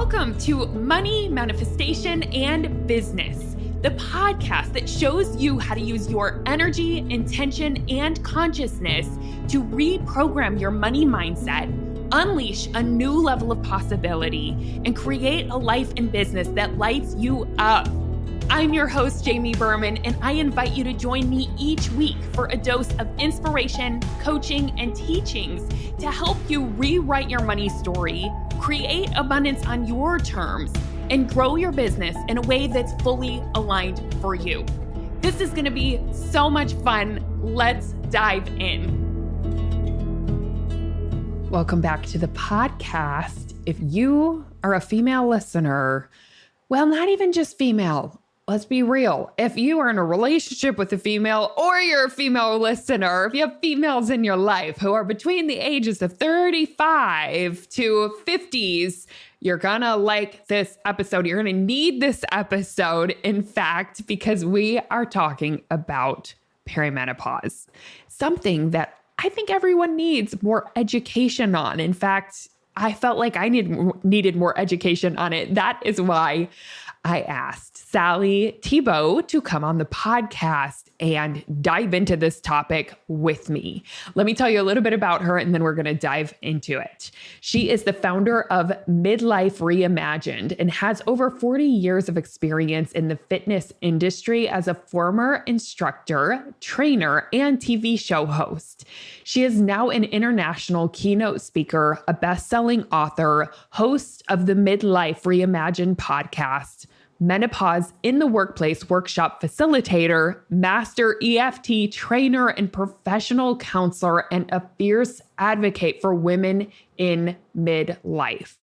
Welcome to Money, Manifestation, and Business, the podcast that shows you how to use your energy, intention, and consciousness to reprogram your money mindset, unleash a new level of possibility, and create a life and business that lights you up. I'm your host, Jamie Berman, and I invite you to join me each week for a dose of inspiration, coaching, and teachings to help you rewrite your money story, create abundance on your terms, and grow your business in a way that's fully aligned for you. This is going to be so much fun. Let's dive in. Welcome back to the podcast. If you are a female listener, well, not even just female. Let's be real. If you are in a relationship with a female or you're a female listener, if you have females in your life who are between the ages of 35 to 50s, you're gonna like this episode. You're gonna need this episode, in fact, because we are talking about perimenopause, something that I think everyone needs more education on. In fact, I felt like I needed more education on it. That is why I asked Sally Thibault to come on the podcast and dive into this topic with me. Let me tell you a little bit about her, and then we're going to dive into it. She is the founder of Midlife Reimagined and has over 40 years of experience in the fitness industry as a former instructor, trainer, and TV show host. She is now an international keynote speaker, a best-selling author, host of the Midlife Reimagined podcast, Menopause in the Workplace workshop facilitator, master EFT trainer, and professional counselor, and a fierce advocate for women in midlife.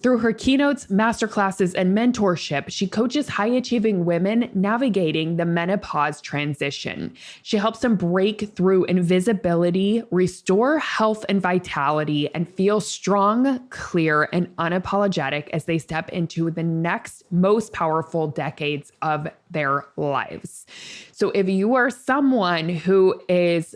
Through her keynotes, masterclasses, and mentorship, she coaches high-achieving women navigating the menopause transition. She helps them break through invisibility, restore health and vitality, and feel strong, clear, and unapologetic as they step into the next most powerful decades of their lives. So if you are someone who is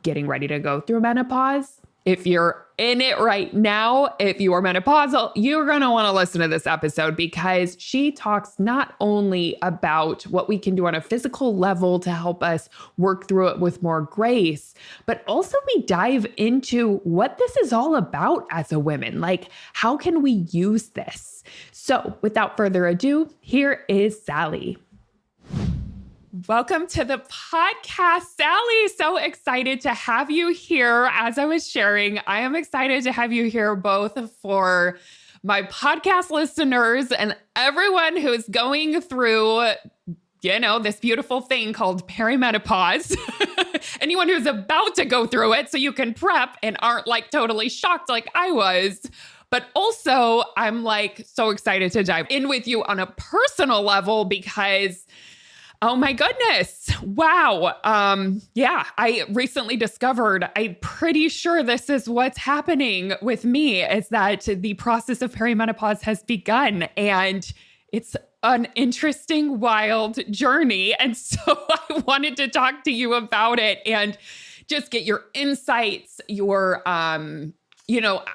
getting ready to go through menopause, if you're in it right now, if you are menopausal, you're going to want to listen to this episode because she talks not only about what we can do on a physical level to help us work through it with more grace, but also we dive into what this is all about as a woman. Like, how can we use this? So without further ado, here is Sally. Welcome to the podcast, Sally. So excited to have you here. As I was sharing, I am excited to have you here both for my podcast listeners and everyone who's going through, this beautiful thing called perimenopause. Anyone who's about to go through it so you can prep and aren't like totally shocked like I was. But also, I'm like so excited to dive in with you on a personal level because oh my goodness. Wow. I recently discovered, I'm pretty sure this is what's happening with me, is that the process of perimenopause has begun, and it's an interesting, wild journey. And so I wanted to talk to you about it and just get your insights,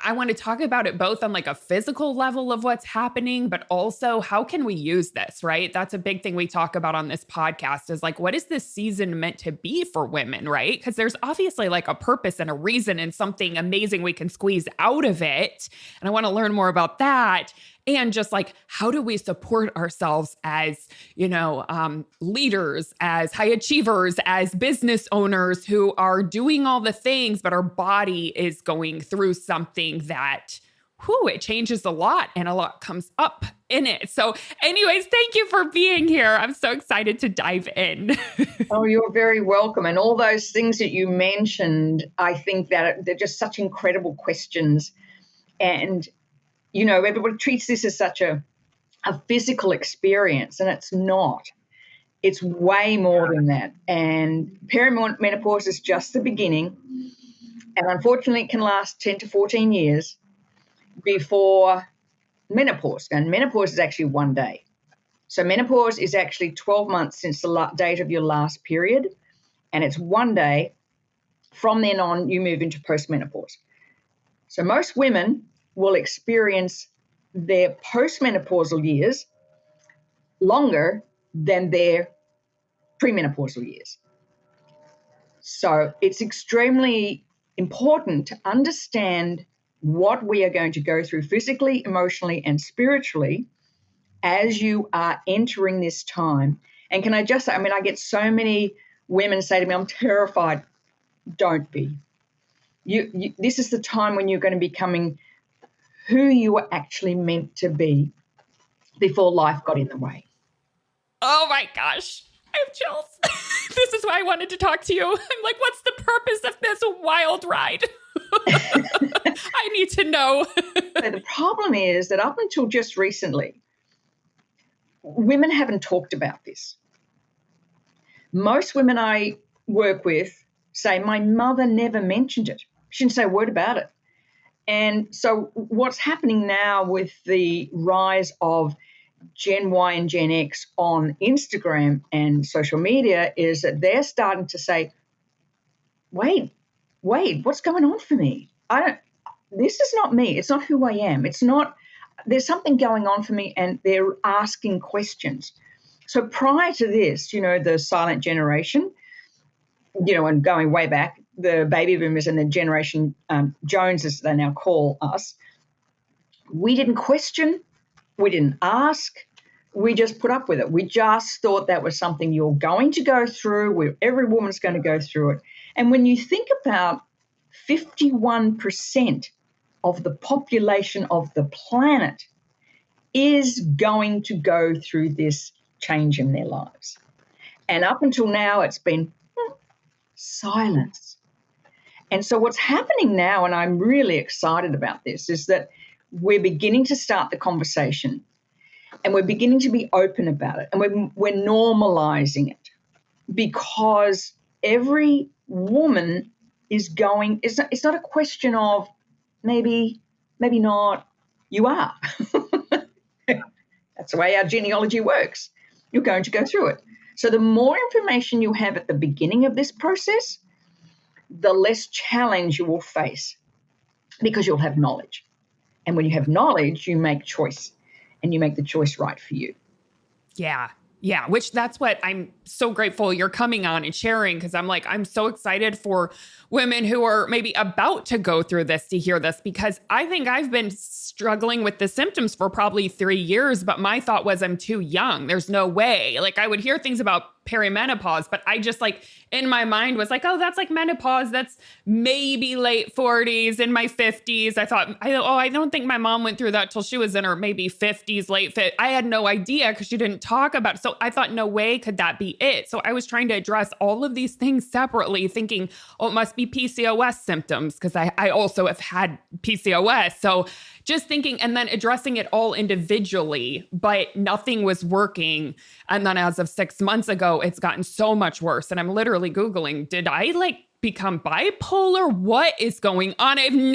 I want to talk about it both on like a physical level of what's happening, but also how can we use this, right? That's a big thing we talk about on this podcast is like, what is this season meant to be for women, right? Because there's obviously like a purpose and a reason and something amazing we can squeeze out of it. And I want to learn more about that. And just like, how do we support ourselves as, leaders, as high achievers, as business owners who are doing all the things, but our body is going through something that, it changes a lot and a lot comes up in it. So anyways, thank you for being here. I'm so excited to dive in. Oh, you're very welcome. And all those things that you mentioned, I think that they're just such incredible questions. And everybody treats this as such a physical experience, and it's not. It's way more than that. And perimenopause is just the beginning. And unfortunately, it can last 10 to 14 years before menopause. And menopause is actually one day. So menopause is actually 12 months since the date of your last period. And it's one day. From then on, you move into postmenopause. So most women will experience their postmenopausal years longer than their premenopausal years. So it's extremely important to understand what we are going to go through physically, emotionally, and spiritually as you are entering this time. And can I just say, I mean, I get so many women say to me, I'm terrified. Don't be. This is the time when you're going to be becoming who you were actually meant to be before life got in the way. Oh my gosh, I have chills. This is why I wanted to talk to you. I'm like, what's the purpose of this wild ride? I need to know. So the problem is that up until just recently, women haven't talked about this. Most women I work with say, my mother never mentioned it. She didn't say a word about it. And so what's happening now with the rise of Gen Y and Gen X on Instagram and social media is that they're starting to say, wait, what's going on for me? This is not me. It's not who I am. There's something going on for me, and they're asking questions. So prior to this, the silent generation, and going way back, the baby boomers and the generation Jones, as they now call us, we didn't question, we didn't ask, we just put up with it. We just thought that was something you're going to go through, every woman's going to go through it. And when you think about 51% of the population of the planet is going to go through this change in their lives. And up until now, it's been silence. And so what's happening now, and I'm really excited about this, is that we're beginning to start the conversation, and we're beginning to be open about it, and we're normalizing it, because every woman is going, it's not a question of maybe not, you are. That's the way our genealogy works. You're going to go through it. So the more information you have at the beginning of this process, the less challenge you will face, because you'll have knowledge. And when you have knowledge, you make choice, and you make the choice right for you. Yeah, which that's what I'm so grateful you're coming on and sharing, because I'm so excited for women who are maybe about to go through this to hear this, because I think I've been struggling with the symptoms for probably 3 years, but my thought was I'm too young. There's no way. I would hear things about perimenopause, but I just in my mind was oh, that's menopause. That's maybe late 40s, in my 50s. I thought, I don't think my mom went through that till she was in her maybe 50s, late 50s. I had no idea because she didn't talk about it. So I thought, no way could that be it. So I was trying to address all of these things separately, thinking, oh, it must be PCOS symptoms, because I also have had PCOS. So just thinking, and then addressing it all individually, but nothing was working. And then as of 6 months ago, it's gotten so much worse. And I'm literally Googling, did I become bipolar? What is going on? I'm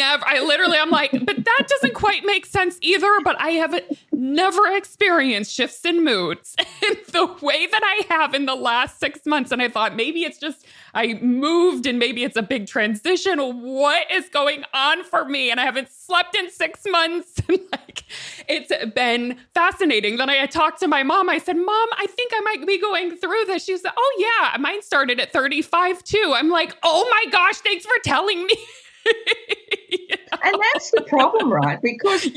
like, but that doesn't quite make sense either. But I have never experienced shifts in moods in the way that I have in the last 6 months. And I thought maybe it's just, I moved and maybe it's a big transition. What is going on for me? And I haven't slept in 6 months. It's been fascinating. Then I talked to my mom. I said, Mom, I think I might be going through this. She said, oh yeah, mine started at 35 too. I'm like, oh my gosh, thanks for telling me. And that's the problem, right? Because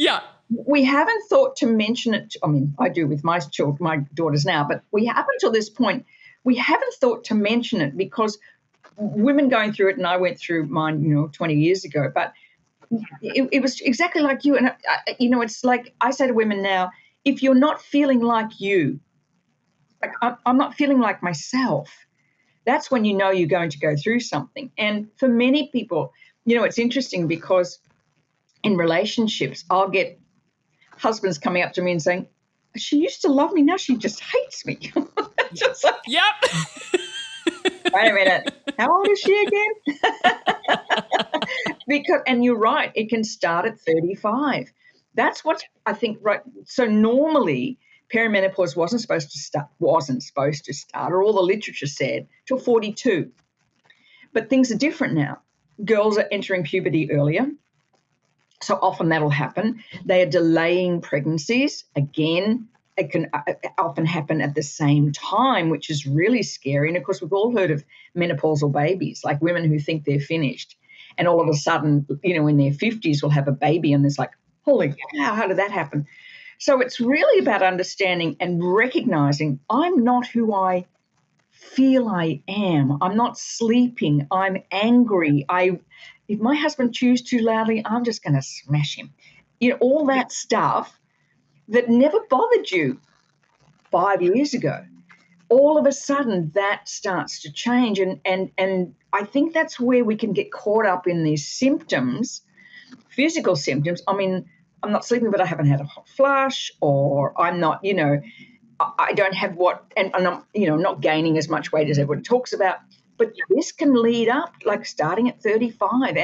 we haven't thought to mention it. I mean, I do with my daughters now, but up until this point, we haven't thought to mention it, because women going through it, and I went through mine, 20 years ago, but it was exactly like you. And, it's like I say to women now, if you're not feeling like you, I'm not feeling like myself, that's when you know you're going to go through something. And for many people, it's interesting, because in relationships, I'll get husbands coming up to me and saying, she used to love me, now she just hates me. Just Yep. Wait a minute, how old is she again? And you're right, it can start at 35. That's what I think, right? So normally perimenopause wasn't supposed to start, or all the literature said, till 42. But things are different now. Girls are entering puberty earlier. So often that'll happen. They are delaying pregnancies. Again, it can often happen at the same time, which is really scary. And of course, we've all heard of menopausal babies, like women who think they're finished. And all of a sudden, in their 50s will have a baby, and it's like, holy cow, how did that happen? So it's really about understanding and recognizing I'm not who I feel I am. I'm not sleeping. I'm angry. If my husband chews too loudly, I'm just going to smash him. All that stuff that never bothered you 5 years ago. All of a sudden, that starts to change. And I think that's where we can get caught up in these symptoms, physical symptoms. I mean, I'm not sleeping, but I haven't had a hot flush, or I'm not, I don't have and I'm, not gaining as much weight as everyone talks about. But this can lead up, like starting at 35.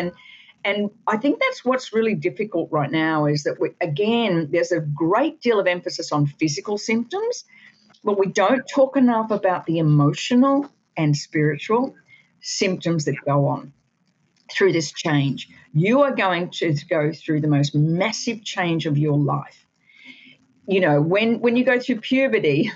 And I think that's what's really difficult right now is that, there's a great deal of emphasis on physical symptoms, but we don't talk enough about the emotional and spiritual symptoms that go on through this change. You are going to go through the most massive change of your life. When you go through puberty,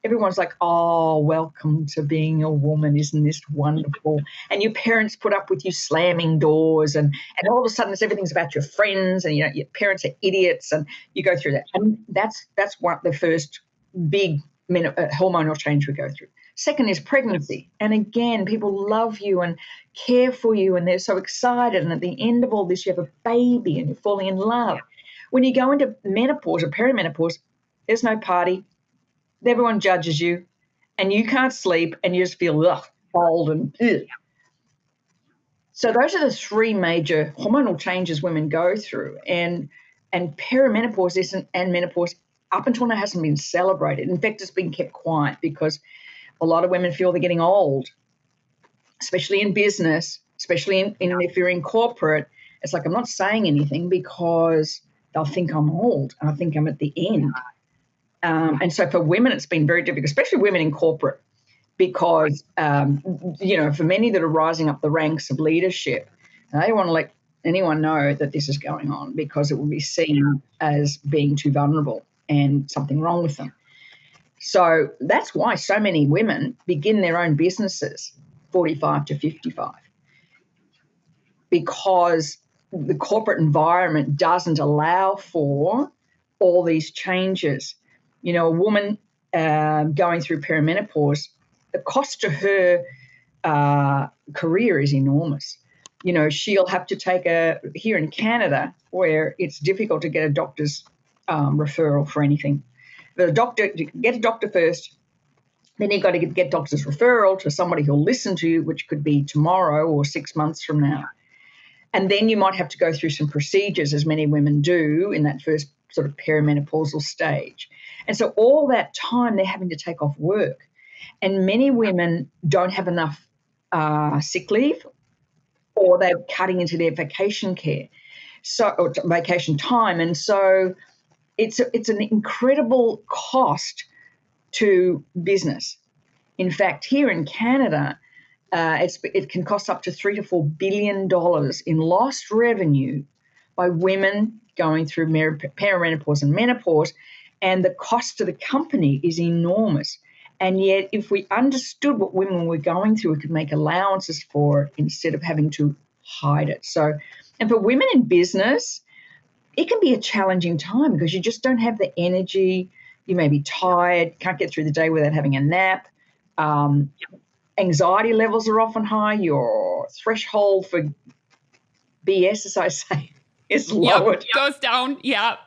everyone's like, oh, welcome to being a woman. Isn't this wonderful? And your parents put up with you slamming doors, and all of a sudden everything's about your friends, and your parents are idiots, and you go through that. And that's one the first big hormonal change we go through. Second is pregnancy. And again, people love you and care for you, and they're so excited. And at the end of all this, you have a baby and you're falling in love. When you go into menopause or perimenopause, there's no party. Everyone judges you, and you can't sleep, and you just feel old and ugh. So those are the three major hormonal changes women go through, and perimenopause and menopause up until now hasn't been celebrated. In fact, it's been kept quiet because a lot of women feel they're getting old, especially in business, especially in if you're in corporate. It's like, I'm not saying anything because they'll think I'm old, and I think I'm at the end. And so for women, it's been very difficult, especially women in corporate, because, for many that are rising up the ranks of leadership, they don't want to let anyone know that this is going on because it will be seen as being too vulnerable and something wrong with them. So that's why so many women begin their own businesses 45 to 55, because the corporate environment doesn't allow for all these changes. A woman going through perimenopause, the cost to her career is enormous. She'll have to take here in Canada, where it's difficult to get a doctor's referral for anything. Get a doctor first, then you've got to get doctor's referral to somebody who'll listen to you, which could be tomorrow or 6 months from now. And then you might have to go through some procedures, as many women do in that first sort of perimenopausal stage. And so all that time they're having to take off work. And many women don't have enough sick leave, or they're cutting into their vacation care, or vacation time. And so it's an incredible cost to business. In fact, here in Canada, it can cost up to $3 to $4 billion in lost revenue by women going through perimenopause and menopause, and the cost to the company is enormous. And yet, if we understood what women were going through, we could make allowances for it instead of having to hide it. So, and for women in business, it can be a challenging time because you just don't have the energy. You may be tired, can't get through the day without having a nap. Anxiety levels are often high. Your threshold for BS, as I say, is lowered. Yep, goes down. Yep.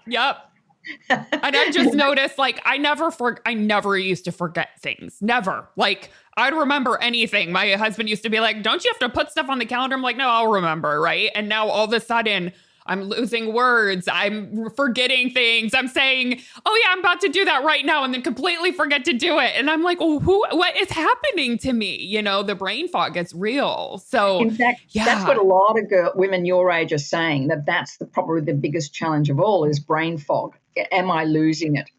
And I just noticed, like, I never used to forget things. Never. Like, I'd remember anything. My husband used to be like, don't you have to put stuff on the calendar? I'm like, no, I'll remember, right? And now all of a sudden, I'm losing words. I'm forgetting things. I'm saying, oh, yeah, I'm about to do that right now, and then completely forget to do it. And I'm like, oh, what is happening to me? The brain fog is real. So, in fact, that's what a lot of women your age are saying, that's probably the biggest challenge of all is brain fog. Am I losing it?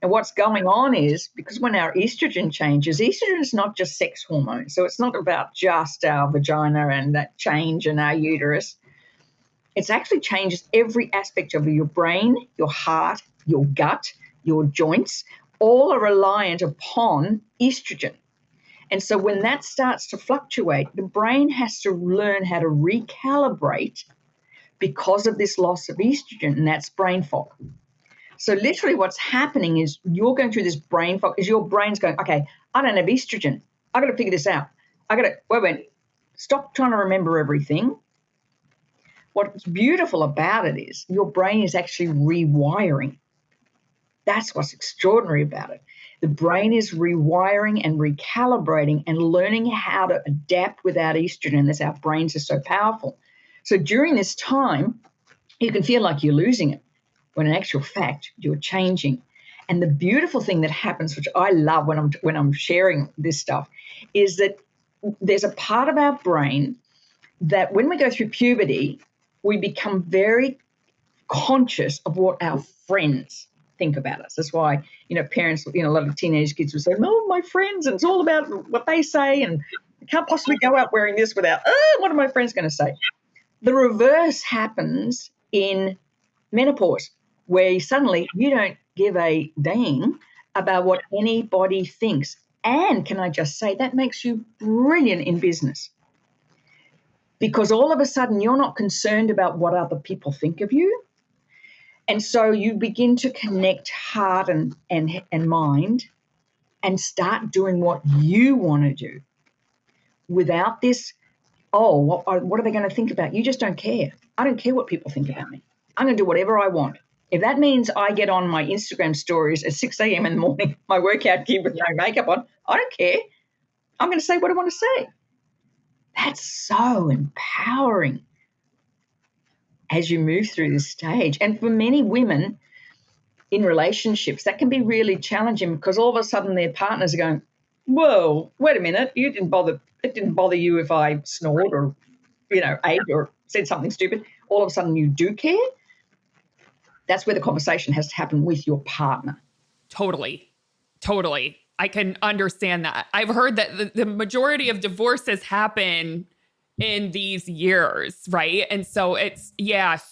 And what's going on is, because when our estrogen changes, estrogen is not just sex hormone. So it's not about just our vagina and that change in our uterus. It actually changes every aspect of your brain, your heart, your gut, your joints. All are reliant upon estrogen. And so when that starts to fluctuate, the brain has to learn how to recalibrate because of this loss of estrogen, and that's brain fog. So literally what's happening is you're going through this brain fog, is your brain's going, okay, I don't have estrogen. I got to figure this out. Wait, stop trying to remember everything. What's beautiful about it is your brain is actually rewiring. That's what's extraordinary about it. The brain is rewiring and recalibrating and learning how to adapt without estrogen. That's how brains are so powerful. So during this time, you can feel like you're losing it, when in actual fact, you're changing. And the beautiful thing that happens, which I love when I'm sharing this stuff, is that there's a part of our brain that when we go through puberty, we become very conscious of what our friends think about us. That's why, parents, a lot of teenage kids will say, oh, my friends, and it's all about what they say, and I can't possibly go out wearing this without, what are my friends going to say? The reverse happens in menopause, where suddenly you don't give a dang about what anybody thinks. And can I just say, that makes you brilliant in business, because all of a sudden you're not concerned about what other people think of you. And so you begin to connect heart and mind and start doing what you want to do without this, what are they going to think about? You just don't care. I don't care what people think about me. I'm going to do whatever I want. If that means I get on my Instagram stories at 6 a.m. in the morning, my workout gear with no makeup on, I don't care. I'm going to say what I want to say. That's so empowering as you move through this stage. And for many women in relationships, that can be really challenging, because all of a sudden their partners are going, whoa, wait a minute, it didn't bother you if I snored or, ate or said something stupid. All of a sudden you do care. That's where the conversation has to happen with your partner. Totally. I can understand that. I've heard that the majority of divorces happen in these years, right? And so it's,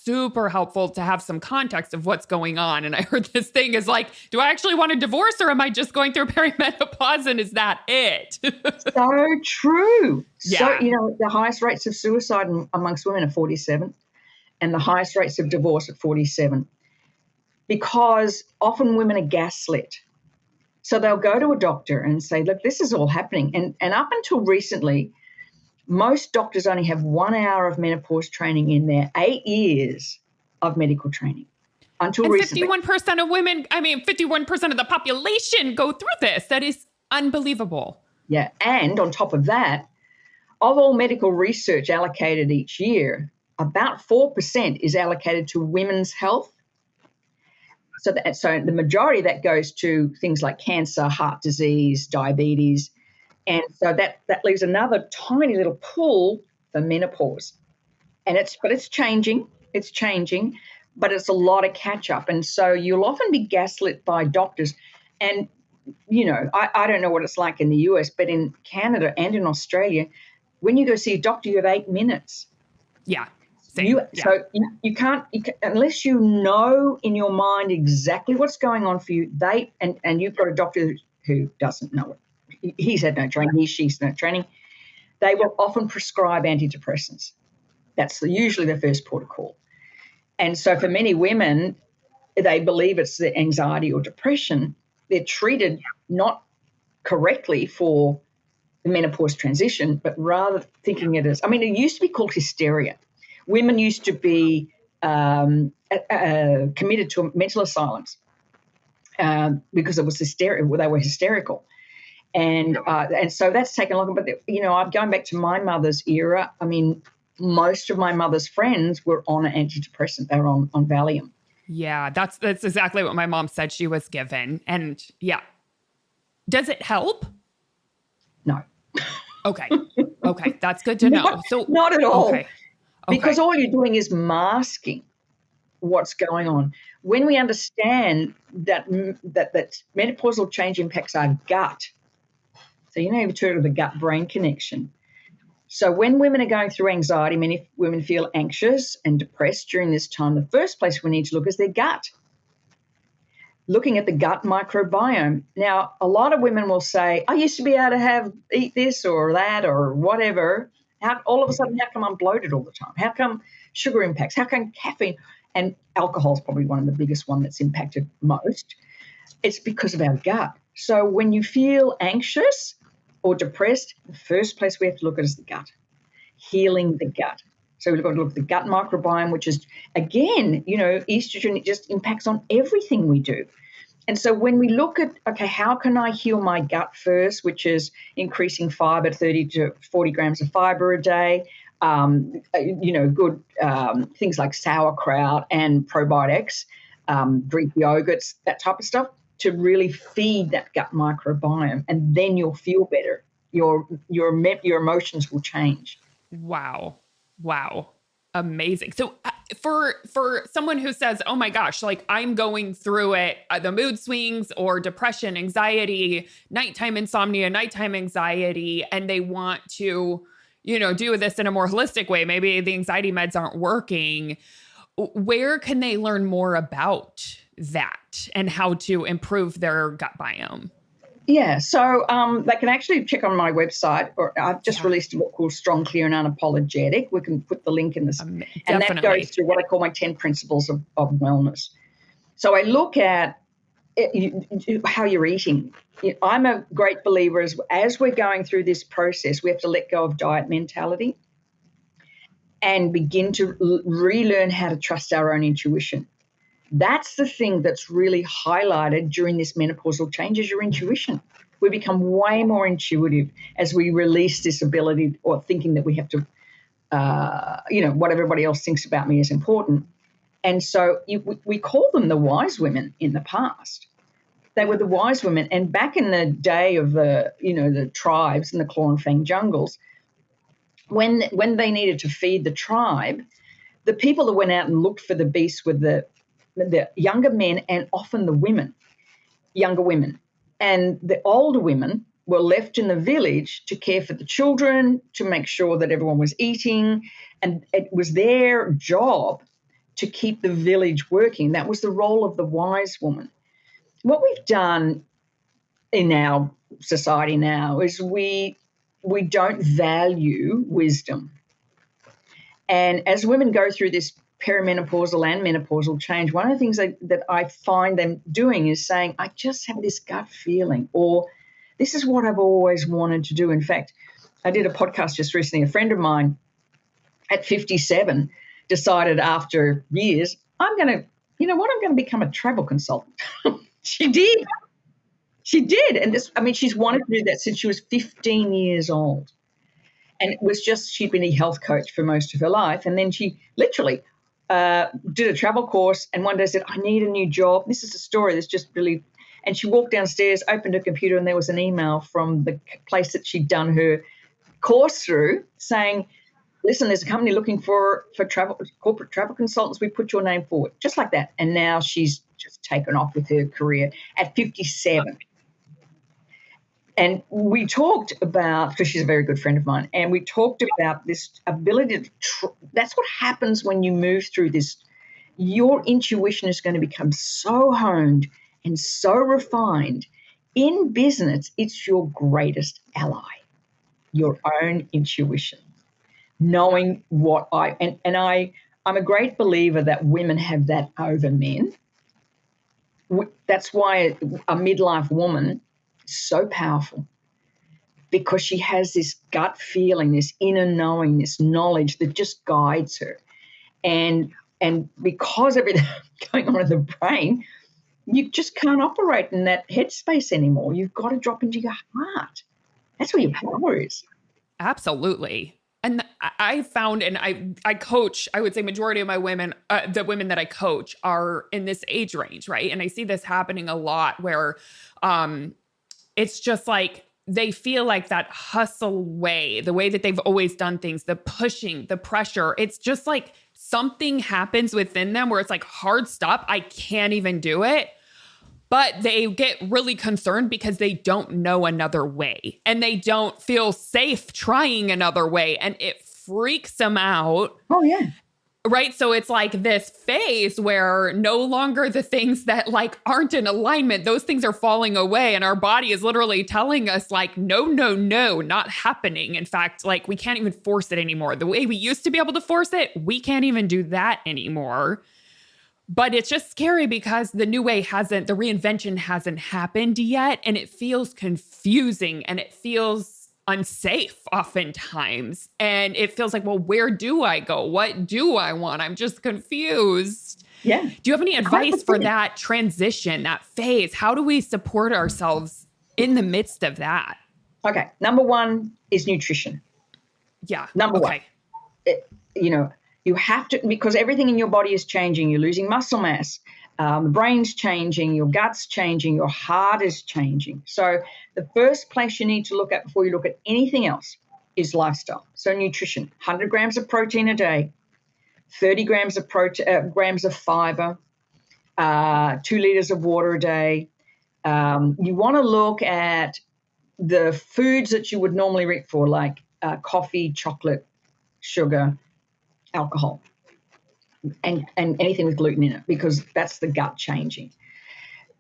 super helpful to have some context of what's going on. And I heard this thing is like, do I actually want a divorce, or am I just going through perimenopause and is that it? So true. Yeah. So, the highest rates of suicide amongst women are 47, and the highest rates of divorce at 47, because often women are gaslit. So they'll go to a doctor and say, look, this is all happening. And up until recently, most doctors only have 1 hour of menopause training in their 8 years of medical training. Until recently. 51% of women, 51% of the population go through this. That is unbelievable. Yeah. And on top of that, of all medical research allocated each year, about 4% is allocated to women's health. So the majority of that goes to things like cancer, heart disease, diabetes. And so that leaves another tiny little pool for menopause. And it's changing. It's changing, but it's a lot of catch up. And so you'll often be gaslit by doctors. And, I don't know what it's like in the US, but in Canada and in Australia, when you go see a doctor, you have 8 minutes. Yeah. So you can't, unless you know in your mind exactly what's going on for you, and you've got a doctor who doesn't know it. He's had no training, she's no training. They will often prescribe antidepressants. That's usually the first port of call. And so for many women, they believe it's the anxiety or depression. They're treated not correctly for the menopause transition, but rather thinking it as, it used to be called hysteria. Women used to be committed to mental asylums because it was hysteria. They were hysterical, and so that's taken longer. But I'm going back to my mother's era. Most of my mother's friends were on an antidepressant. They were on Valium. Yeah, that's exactly what my mom said she was given. And does it help? No. Okay, that's good to know. So not at all. Okay. Because all you're doing is masking what's going on. When we understand that menopausal change impacts our gut, so you've heard of the gut-brain connection. So when women are going through anxiety, many women feel anxious and depressed during this time. The first place we need to look is their gut. Looking at the gut microbiome. Now, a lot of women will say, I used to be able to eat this or that or whatever. All of a sudden, how come I'm bloated all the time? How come sugar impacts? How come caffeine? And alcohol is probably one of the biggest one that's impacted most. It's because of our gut. So when you feel anxious or depressed, the first place we have to look at is the gut, healing the gut. So we've got to look at the gut microbiome, which is, again, estrogen, it just impacts on everything we do. And so when we look at, okay, how can I heal my gut first, which is increasing fiber, 30 to 40 grams of fiber a day, good things like sauerkraut and probiotics, Greek yogurts, that type of stuff, to really feed that gut microbiome, and then you'll feel better. Your emotions will change. Wow. Amazing. So for someone who says, oh my gosh, like I'm going through it, the mood swings or depression, anxiety, nighttime insomnia, nighttime anxiety, and they want to, do this in a more holistic way. Maybe the anxiety meds aren't working. Where can they learn more about that and how to improve their gut biome? Yeah, so they can actually check on my website, or I've just released a book called Strong, Clear and Unapologetic. We can put the link in this. And that goes through what I call my 10 principles of wellness. So I look at how you're eating. I'm a great believer as we're going through this process, we have to let go of diet mentality and begin to relearn how to trust our own intuition. That's the thing that's really highlighted during this menopausal change is your intuition. We become way more intuitive as we release this ability or thinking that we have to, what everybody else thinks about me is important. And so we call them the wise women in the past. They were the wise women. And back in the day of the tribes in the claw and fang jungles, when they needed to feed the tribe, the people that went out and looked for the beasts were the younger men and often the younger women. And the older women were left in the village to care for the children, to make sure that everyone was eating. And it was their job to keep the village working. That was the role of the wise woman. What we've done in our society now is we don't value wisdom. And as women go through this perimenopausal and menopausal change, one of the things that I find them doing is saying, I just have this gut feeling, or this is what I've always wanted to do. In fact, I did a podcast just recently. A friend of mine at 57 decided after years, I'm going to become a travel consultant. She did. And she's wanted to do that since she was 15 years old. And it was just, she'd been a health coach for most of her life. And then she literally did a travel course, and one day said, I need a new job. This is a story that's just really, and she walked downstairs, opened her computer, and there was an email from the place that she'd done her course through saying, listen, there's a company looking for corporate travel consultants. We put your name forward, just like that. And now she's just taken off with her career at 57. And we talked about, because she's a very good friend of mine, and we talked about this ability to, that's what happens when you move through this. Your intuition is going to become so honed and so refined. In business, it's your greatest ally, your own intuition. Knowing what I'm a great believer that women have that over men. That's why a midlife woman is so powerful, because she has this gut feeling, this inner knowing, this knowledge that just guides her. And because everything going on in the brain, you just can't operate in that headspace anymore. You've got to drop into your heart. That's where your power is. Absolutely. And I found, and I coach, I would say majority of my women, the women that I coach are in this age range, right? And I see this happening a lot where it's just like they feel like that hustle way, the way that they've always done things, the pushing, the pressure. It's just like something happens within them where it's like, hard stop, I can't even do it. but they get really concerned because they don't know another way and they don't feel safe trying another way. And it freaks them out. Oh, yeah. Right. So it's like this phase where no longer the things that like aren't in alignment, those things are falling away. And our body is literally telling us like, no, no, no, not happening. In fact, like we can't even force it anymore. The way we used to be able to force it, we can't even do that anymore. But it's just scary because the new way the reinvention hasn't happened yet. And it feels confusing and it feels unsafe oftentimes. And it feels like, well, where do I go? What do I want? I'm just confused. Yeah. Do you have any advice for that transition, that phase? How do we support ourselves in the midst of that? Okay. Number one is nutrition. Yeah. Number one. You have to, because everything in your body is changing. You're losing muscle mass. The brain's changing, your gut's changing, your heart is changing. So the first place you need to look at before you look at anything else is lifestyle. So nutrition, 100 grams of protein a day, 30 grams of grams of fiber, 2 liters of water a day. You want to look at the foods that you would normally eat for, like coffee, chocolate, sugar, alcohol. And anything with gluten in it, because that's the gut changing.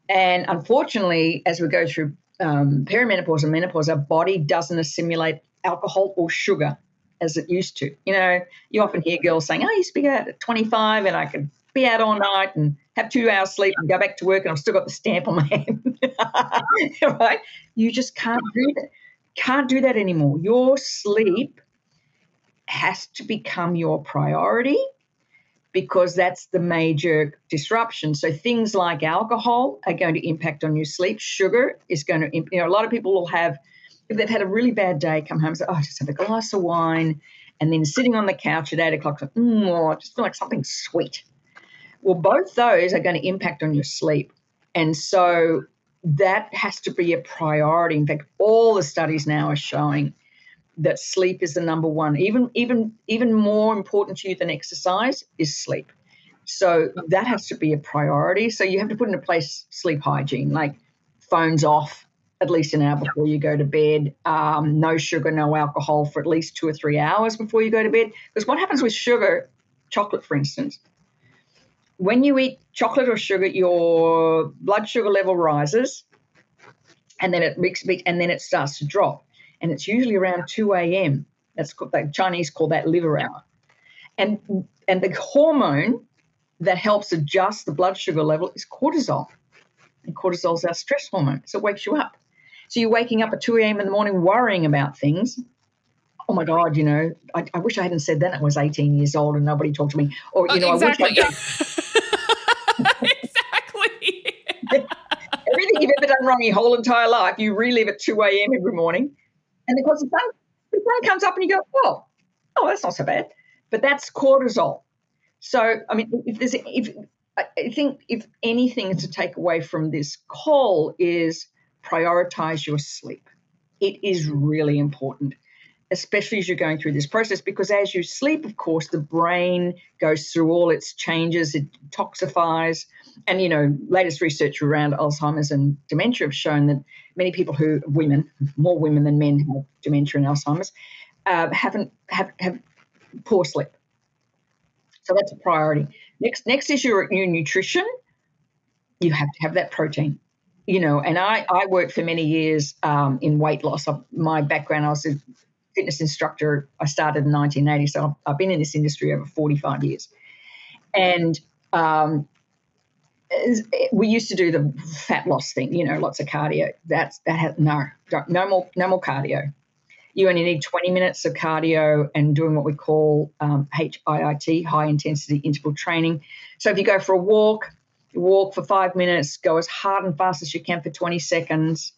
And unfortunately, as we go through perimenopause and menopause, our body doesn't assimilate alcohol or sugar as it used to. You know, you often hear girls saying, I used to be out at 25 and I could be out all night and have 2 hours sleep and go back to work and I've still got the stamp on my hand. Right? You just can't do that. Can't do that anymore. Your sleep has to become your priority, because that's the major disruption. So things like alcohol are going to impact on your sleep. Sugar is going to, a lot of people will have, if they've had a really bad day, come home and say, oh, I just have a glass of wine, and then sitting on the couch at 8 o'clock, I just feel like something sweet. Well, both those are going to impact on your sleep. And so that has to be a priority. In fact, all the studies now are showing that sleep is the number one. Even more important to you than exercise is sleep. So that has to be a priority. So you have to put into place sleep hygiene, like phones off at least an hour before you go to bed, no sugar, no alcohol for at least 2 or 3 hours before you go to bed. Because what happens with sugar, chocolate for instance, when you eat chocolate or sugar, your blood sugar level rises, and then it starts to drop. And it's usually around 2 a.m. That's called, like Chinese call that liver hour. And the hormone that helps adjust the blood sugar level is cortisol. And cortisol is our stress hormone, so it wakes you up. So you're waking up at 2 a.m. in the morning worrying about things. Oh, my God, I wish I hadn't said that. I was 18 years old and nobody talked to me. Or, exactly. I wish Exactly. Everything you've ever done wrong your whole entire life, you relive at 2 a.m. every morning. And of course, the sun comes up and you go, oh, that's not so bad. But that's cortisol. So, I mean, I think if anything to take away from this call is prioritize your sleep. It is really important, especially as you're going through this process, because as you sleep, of course, the brain goes through all its changes, it detoxifies. And, latest research around Alzheimer's and dementia have shown that many people more women than men who have dementia and Alzheimer's, have poor sleep. So that's a priority. Next is your nutrition. You have to have that protein. And I worked for many years in weight loss. My background, I was a fitness instructor. I started in 1980, so I've been in this industry over 45 years. And we used to do the fat loss thing, lots of cardio. No more cardio. You only need 20 minutes of cardio and doing what we call HIIT, high intensity interval training. So if you go for a walk, you walk for 5 minutes, go as hard and fast as you can for 20 seconds,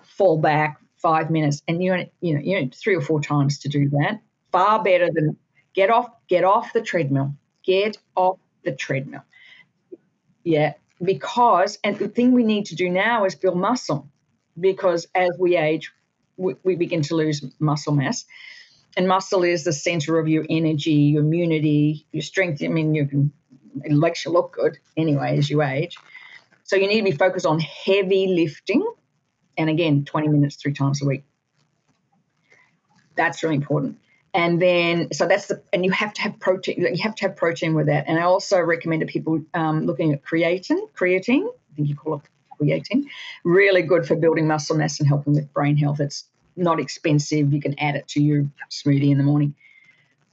fall back 5 minutes, and you need 3 or 4 times to do that. Far better than get off the treadmill. Get off the treadmill. Yeah, because, and the thing we need to do now is build muscle, because as we age, we begin to lose muscle mass. And muscle is the center of your energy, your immunity, your strength. I mean, it makes you look good anyway as you age. So you need to be focused on heavy lifting. And again, 20 minutes 3 times a week. That's really important. And then, and you have to have protein. You have to have protein with that. And I also recommend to people looking at creatine. I think you call it creatine. Really good for building muscle mass and helping with brain health. It's not expensive. You can add it to your smoothie in the morning.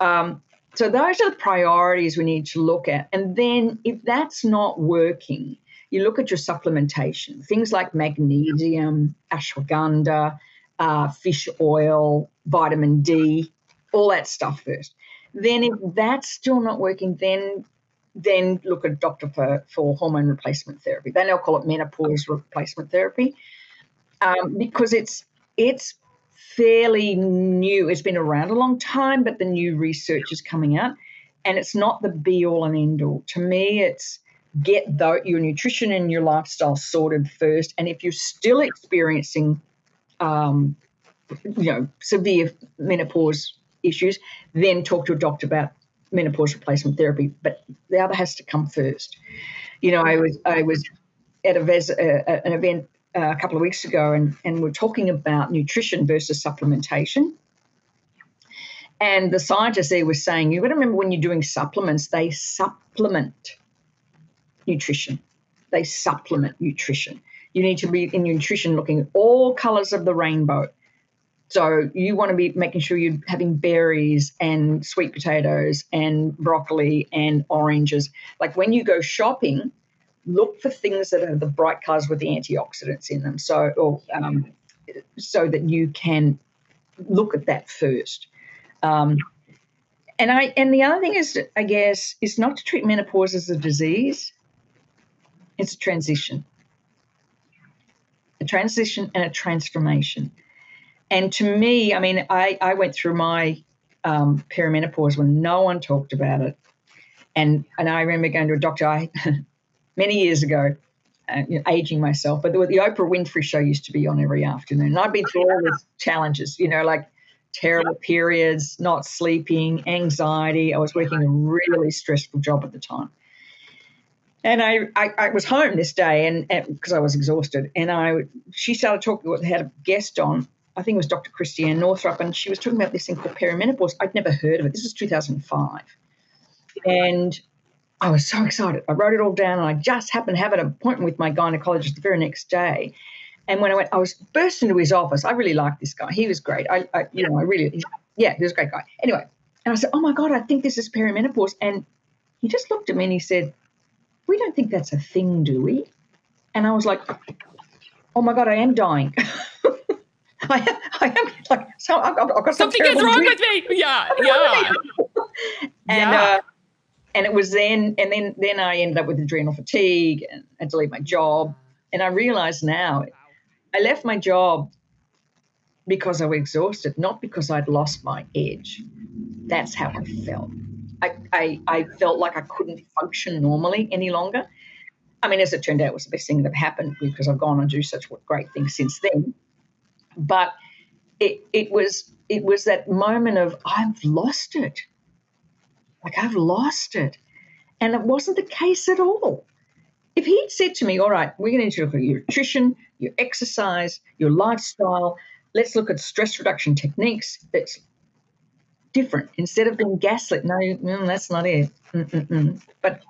So those are the priorities we need to look at. And then if that's not working, you look at your supplementation, things like magnesium, ashwagandha, fish oil, vitamin D, all that stuff first. Then if that's still not working, then look at a doctor for hormone replacement therapy. They now call it menopause replacement therapy because it's fairly new. It's been around a long time, but the new research is coming out, and it's not the be-all and end-all. To me, it's get your nutrition and your lifestyle sorted first, and if you're still experiencing severe menopause issues, then talk to a doctor about menopause replacement therapy. But the other has to come first. I was at an event a couple of weeks ago, and we're talking about nutrition versus supplementation. And the scientist there was saying, you've got to remember when you're doing supplements, they supplement nutrition. They supplement nutrition. You need to be in your nutrition looking at all colors of the rainbow. So you want to be making sure you're having berries and sweet potatoes and broccoli and oranges. Like when you go shopping, look for things that are the bright colors with the antioxidants in them. So that you can look at that first. And the other thing is, I guess, is not to treat menopause as a disease. It's a transition and a transformation. And to me, I mean, I went through my perimenopause when no one talked about it. And I remember going to a doctor many years ago, aging myself. But the Oprah Winfrey show used to be on every afternoon. And I've been through all these challenges, like terrible periods, not sleeping, anxiety. I was working a really stressful job at the time. And I was home this day and because I was exhausted. And she started talking, had a guest on. I think it was Dr. Christiane Northrup, and she was talking about this thing called perimenopause. I'd never heard of it. This was 2005. And I was so excited. I wrote it all down, and I just happened to have an appointment with my gynecologist the very next day. And when I went, I was burst into his office. I really liked this guy. He was great. He was a great guy. Anyway, and I said, oh, my God, I think this is perimenopause. And he just looked at me and he said, we don't think that's a thing, do we? And I was like, oh, my God, I am dying. I am like, so I've got something is wrong with me. Yeah. And it was then I ended up with adrenal fatigue and had to leave my job. And I realize now I left my job because I was exhausted, not because I'd lost my edge. That's how I felt. I felt like I couldn't function normally any longer. I mean, as it turned out, it was the best thing that happened because I've gone on to do such great things since then. But it was that moment of I've lost it. Like I've lost it. And it wasn't the case at all. If he'd said to me, all right, we're going to look at your nutrition, your exercise, your lifestyle, let's look at stress reduction techniques, that's different. Instead of being gaslit, no, that's not it. But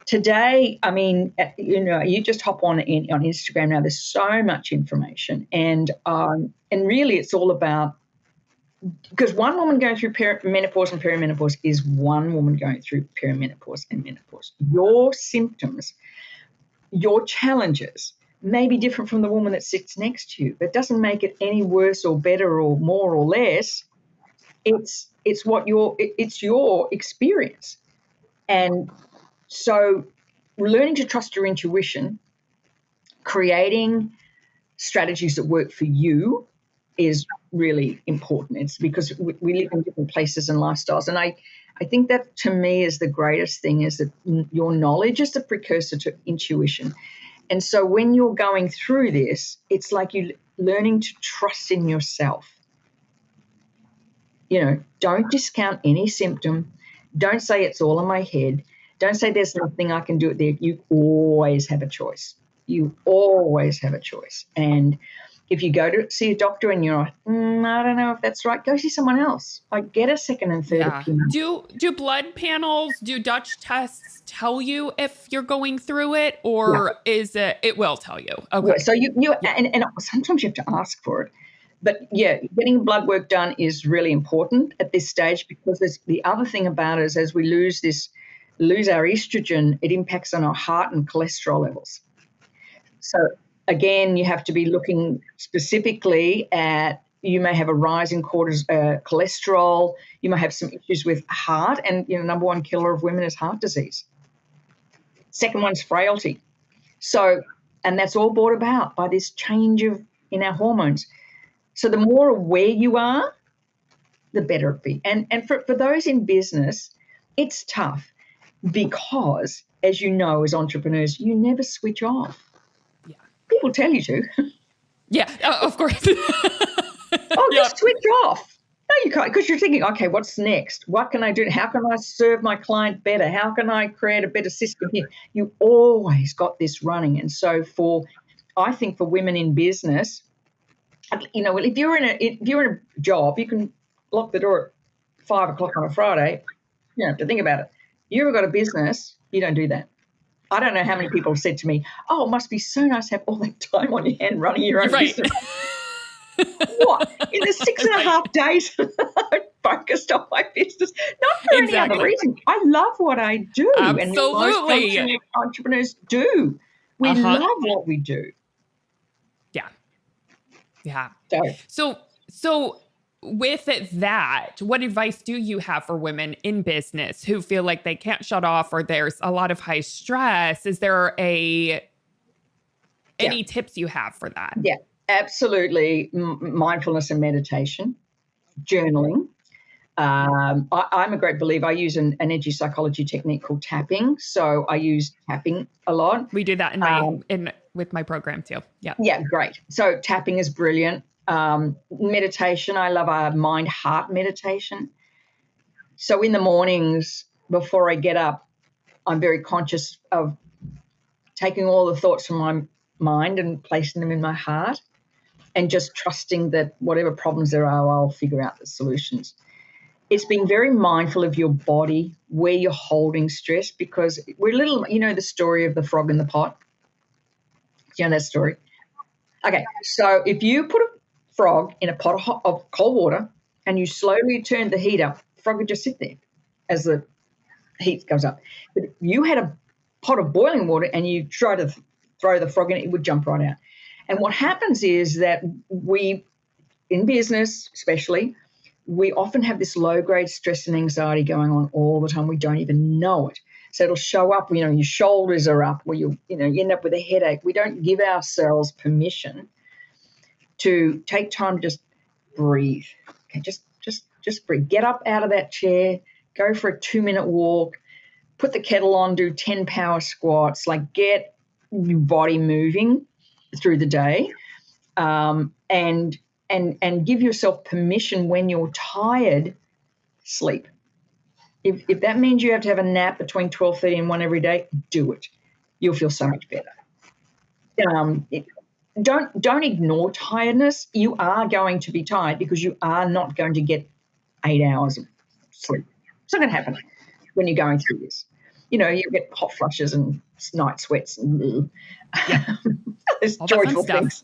today, I mean, you just hop on Instagram now. There's so much information, and really, it's all about because one woman going through menopause and perimenopause is one woman going through perimenopause and menopause. Your symptoms, your challenges may be different from the woman that sits next to you. That doesn't make it any worse or better or more or less. It's your experience, and so learning to trust your intuition, creating strategies that work for you is really important. It's because we live in different places and lifestyles. And I think that to me is the greatest thing is that your knowledge is the precursor to intuition. And so when you're going through this, it's like you learning to trust in yourself. Don't discount any symptom. Don't say it's all in my head. Don't say there's nothing I can do it there. You always have a choice. You always have a choice. And if you go to see a doctor and you're like, I don't know if that's right, go see someone else. Like, get a second and third opinion. Do blood panels, do Dutch tests tell you if you're going through it, or is it will tell you? Okay. Yeah, so and sometimes you have to ask for it. But yeah, getting blood work done is really important at this stage, because there's the other thing about it is, as we lose our estrogen, it impacts on our heart and cholesterol levels. So again, you have to be looking specifically at, you may have a rise in cholesterol, you may have some issues with heart, and number one killer of women is heart disease. Second one's frailty. So, and that's all brought about by this change in our hormones. So the more aware you are, the better it be. And for those in business, it's tough because, as you know, as entrepreneurs, you never switch off. Yeah. People tell you to. Yeah, of course. Just switch off. No, you can't, because you're thinking, okay, what's next? What can I do? How can I serve my client better? How can I create a better system here? You always got this running. And so I think for women in business, if you're in a job, you can lock the door at 5 o'clock on a Friday. You don't have to think about it. You ever got a business, you don't do that. I don't know how many people have said to me, it must be so nice to have all that time on your hand running your own business. What? In the 6.5 days I focused on my business, not for any other reason. I love what I do. Absolutely. And most entrepreneurs do. We love what we do. Yeah. So with that, what advice do you have for women in business who feel like they can't shut off, or there's a lot of high stress? Is there any tips you have for that? Yeah, absolutely. Mindfulness and meditation, journaling. I'm a great believer. I use an energy psychology technique called tapping. So I use tapping a lot. We do that with my program too. Yeah. Yeah, great. So tapping is brilliant. Meditation, I love a mind-heart meditation. So in the mornings before I get up, I'm very conscious of taking all the thoughts from my mind and placing them in my heart, and just trusting that whatever problems there are, I'll figure out the solutions. It's being very mindful of your body, where you're holding stress, because we're the story of the frog in the pot. Do you know that story? Okay, so if you put a frog in a pot of cold water and you slowly turn the heat up, the frog would just sit there as the heat goes up. But if you had a pot of boiling water and you try to throw the frog in it would jump right out. And what happens is that we, in business especially, we often have this low-grade stress and anxiety going on all the time. We don't even know it. So it'll show up, your shoulders are up, or you end up with a headache. We don't give ourselves permission to take time to just breathe. Okay, just breathe. Get up out of that chair, go for a 2-minute walk, put the kettle on, do 10 power squats, get your body moving through the day, and give yourself permission when you're tired, sleep. If that means you have to have a nap between 12:30 and 1 every day, do it. You'll feel so much better. Don't ignore tiredness. You are going to be tired because you are not going to get 8 hours of sleep. It's not going to happen when you're going through this. You get hot flushes and night sweats and there's joyful things.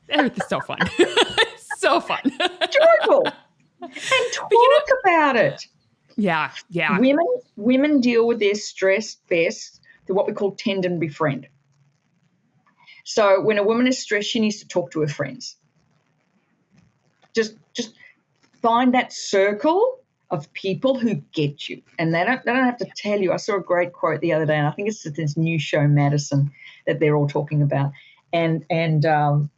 It's so fun. It's so fun. Joyful. And talk about it. Yeah. Women deal with their stress best through what we call tend and befriend. So when a woman is stressed, she needs to talk to her friends. Just find that circle of people who get you, and they don't have to tell you. I saw a great quote the other day, and I think it's this new show Madison that they're all talking about, and the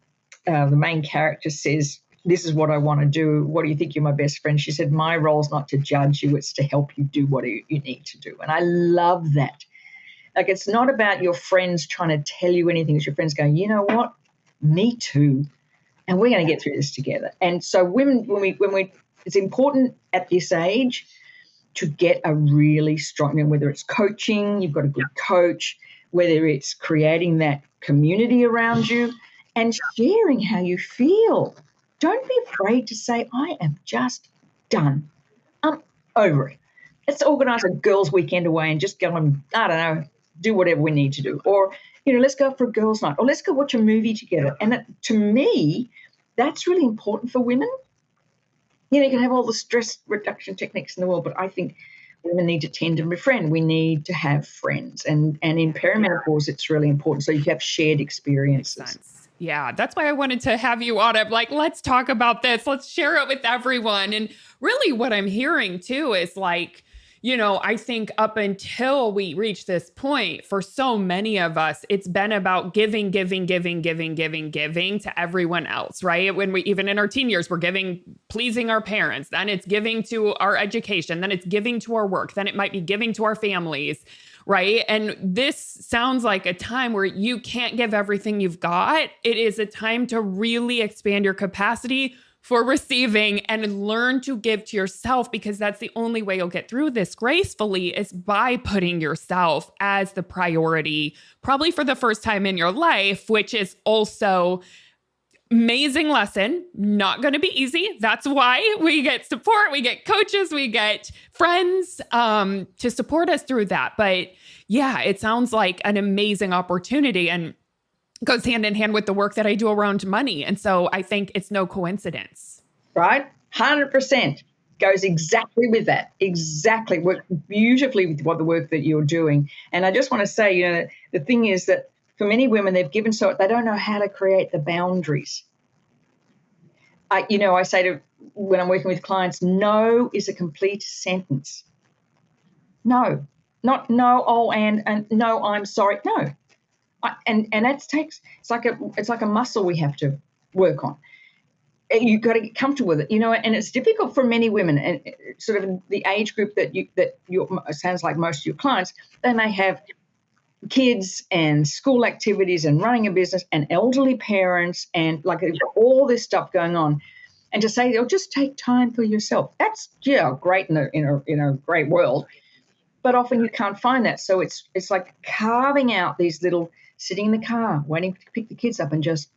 main character says, "This is what I want to do. What do you think? You're my best friend." She said, "My role is not to judge you; it's to help you do what you need to do." And I love that. It's not about your friends trying to tell you anything. It's your friends going, "You know what? Me too, and we're going to get through this together." And so, women, it's important at this age to get a really strong, whether it's coaching, you've got a good coach, whether it's creating that community around you and sharing how you feel. Don't be afraid to say, I am just done. I'm over it. Let's organise a girls' weekend away and just go and, I don't know, do whatever we need to do. Or, let's go for a girls' night, or let's go watch a movie together. And to me, that's really important for women. You can have all the stress reduction techniques in the world, but I think women need to tend and befriend. We need to have friends. And in perimenopause, it's really important. So you have shared experiences. Yeah, that's why I wanted to have you on. I'm like, let's talk about this. Let's share it with everyone. And really what I'm hearing too is like, I think up until we reach this point, for so many of us, it's been about giving to everyone else, right? When we, even in our teen years, we're pleasing our parents, then it's giving to our education, then it's giving to our work, then it might be giving to our families, right? And this sounds like a time where you can't give everything you've got. It is a time to really expand your capacity for receiving and learn to give to yourself, because that's the only way you'll get through this gracefully, is by putting yourself as the priority, probably for the first time in your life, which is also amazing lesson. Not going to be easy. That's why we get support, we get coaches, we get friends to support us through that. But yeah, it sounds like an amazing opportunity and goes hand in hand with the work that I do around money. And so I think it's no coincidence. Right? 100% goes exactly with that. Exactly. Work beautifully with what the work that you're doing. And I just want to say, the thing is that for many women, they've given so they don't know how to create the boundaries. I say when I'm working with clients, no is a complete sentence. No, not no, oh, and no, I'm sorry. No. And that takes, it's like a muscle we have to work on. You've got to get comfortable with it, and it's difficult for many women, and sort of the age group that sounds like most of your clients, they may have kids and school activities and running a business and elderly parents and like all this stuff going on. And to say, just take time for yourself. That's great in a great world, but often you can't find that. So it's like carving out these little, sitting in the car, waiting to pick the kids up and just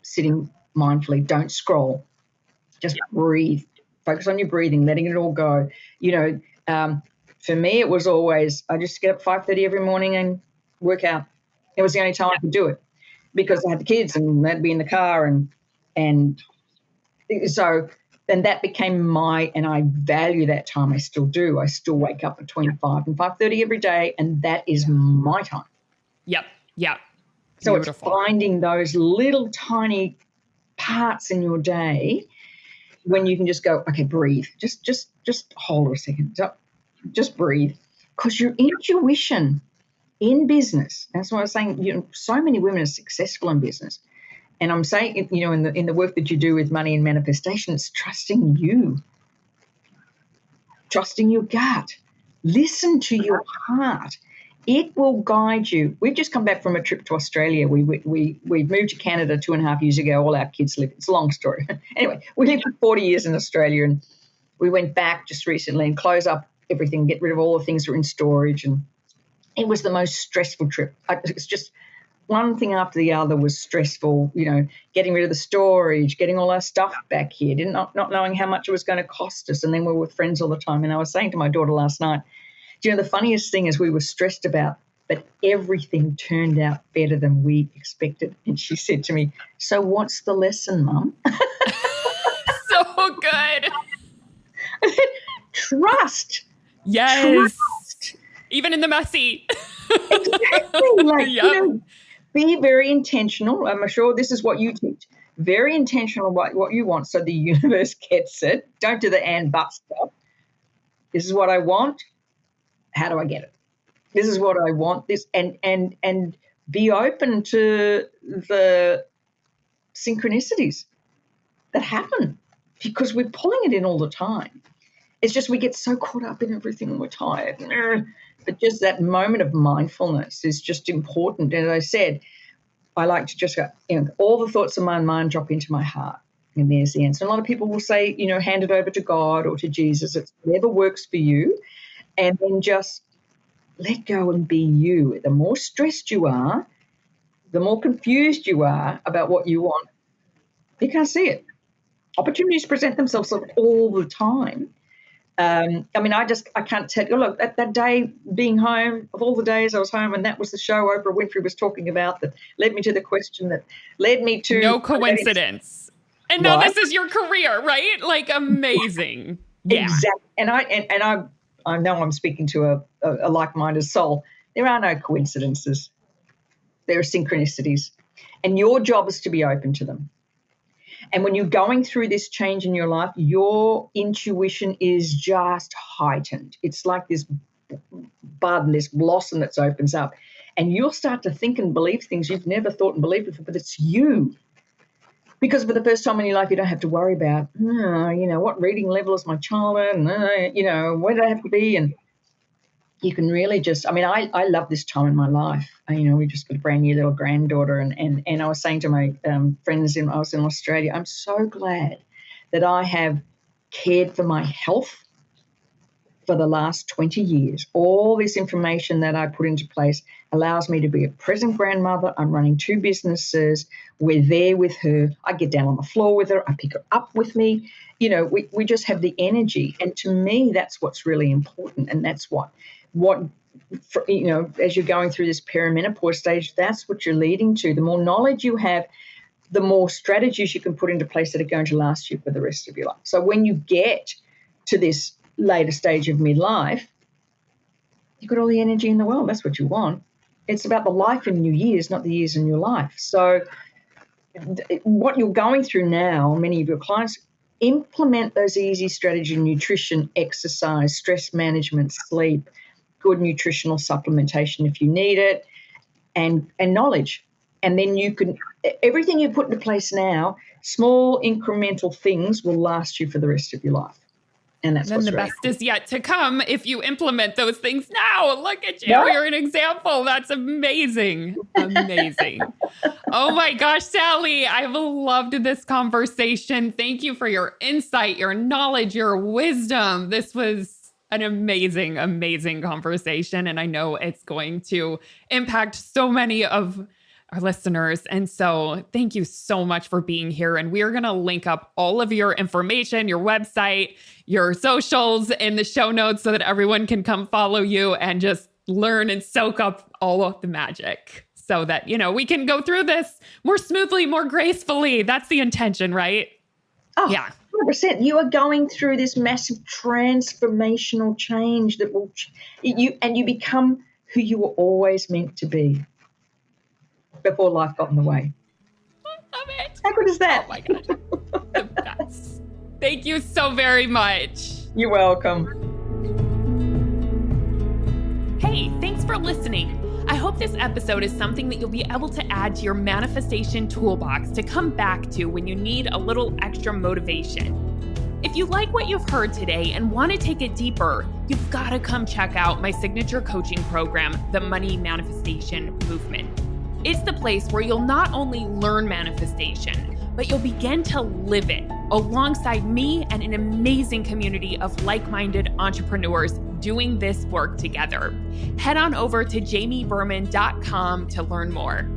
sitting mindfully. Don't scroll. Just breathe. Focus on your breathing, letting it all go. For me, it was always, I just get up 5:30 every morning and work out. It was the only time I could do it because I had the kids and they'd be in the car. And so then that became and I value that time. I still do. I still wake up between 5 and 5:30 every day, and that is my time. Yep. So Beautiful. It's finding those little tiny parts in your day when you can just go, okay, breathe. Just hold a second. Just breathe. Because your intuition in business, that's what I was saying, so many women are successful in business. And I'm saying, in the work that you do with money and manifestation, it's trusting you, trusting your gut. Listen to your heart. It will guide you. We've just come back from a trip to Australia. We moved to Canada 2.5 years ago. All our kids live. It's a long story. Anyway, we lived for 40 years in Australia, and we went back just recently and close up everything, get rid of all the things that were in storage. And it was the most stressful trip. It's just one thing after the other was stressful, getting rid of the storage, getting all our stuff back here, not knowing how much it was going to cost us. And then we were with friends all the time. And I was saying to my daughter last night, the funniest thing is we were stressed about, but everything turned out better than we expected. And she said to me, so what's the lesson, Mum? So good. Trust. Yes. Trust. Even in the messy. Exactly. Be very intentional. I'm sure this is what you teach. Very intentional about what you want so the universe gets it. Don't do the and but stuff. This is what I want. How do I get it? This is what I want. This and be open to the synchronicities that happen because we're pulling it in all the time. It's just we get so caught up in everything and we're tired. But just that moment of mindfulness is just important. And as I said, I like to just go, all the thoughts of my mind drop into my heart. And there's the answer. A lot of people will say, hand it over to God or to Jesus. It's whatever works for you. And then just let go and be you. The more stressed you are, the more confused you are about what you want, you can't see it. Opportunities present themselves all the time. I can't tell you, look, that day being home, of all the days I was home, and that was the show Oprah Winfrey was talking about that led me to the question that led me to... No coincidence. And now this is your career, right? Like, amazing. Yeah. Exactly. And I know I'm speaking to a like-minded soul. There are no coincidences. There are synchronicities. And your job is to be open to them. And when you're going through this change in your life, your intuition is just heightened. It's like this bud and this blossom that opens up. And you'll start to think and believe things you've never thought and believed before, but it's you. Because for the first time in your life, you don't have to worry about, what reading level is my child at? And, where do I have to be? And you can really just, I love this time in my life. We just got a brand new little granddaughter. And I was saying to my friends I was in Australia, I'm so glad that I have cared for my health for the last 20 years. All this information that I put into place allows me to be a present grandmother. I'm running 2 businesses. We're there with her. I get down on the floor with her. I pick her up with me. We just have the energy. And to me, that's what's really important. And that's what as you're going through this perimenopause stage, that's what you're leading to. The more knowledge you have, the more strategies you can put into place that are going to last you for the rest of your life. So when you get to this later stage of midlife, you've got all the energy in the world. That's what you want. It's about the life in your years, not the years in your life. So what you're going through now, many of your clients, implement those easy strategies: nutrition, exercise, stress management, sleep, good nutritional supplementation if you need it, and knowledge. And then you can, everything you put into place now, small incremental things will last you for the rest of your life. And that's then the really best is yet to come if you implement those things now. Look at you. Yeah. You're an example. That's amazing. Amazing. Oh my gosh, Sally, I've loved this conversation. Thank you for your insight, your knowledge, your wisdom. This was an amazing, amazing conversation. And I know it's going to impact so many of our listeners. And so thank you so much for being here. And we are going to link up all of your information, your website, your socials in the show notes so that everyone can come follow you and just learn and soak up all of the magic so that, we can go through this more smoothly, more gracefully. That's the intention, right? Oh, yeah. 100%. You are going through this massive transformational change that will, you become who you were always meant to be before life got in the way. I love it. How good is that? Oh my gosh. The best. Thank you so very much. You're welcome. Hey, thanks for listening. I hope this episode is something that you'll be able to add to your manifestation toolbox to come back to when you need a little extra motivation. If you like what you've heard today and want to take it deeper, you've got to come check out my signature coaching program, the Money Manifestation Movement. It's the place where you'll not only learn manifestation, but you'll begin to live it alongside me and an amazing community of like-minded entrepreneurs doing this work together. Head on over to jamieberman.com to learn more.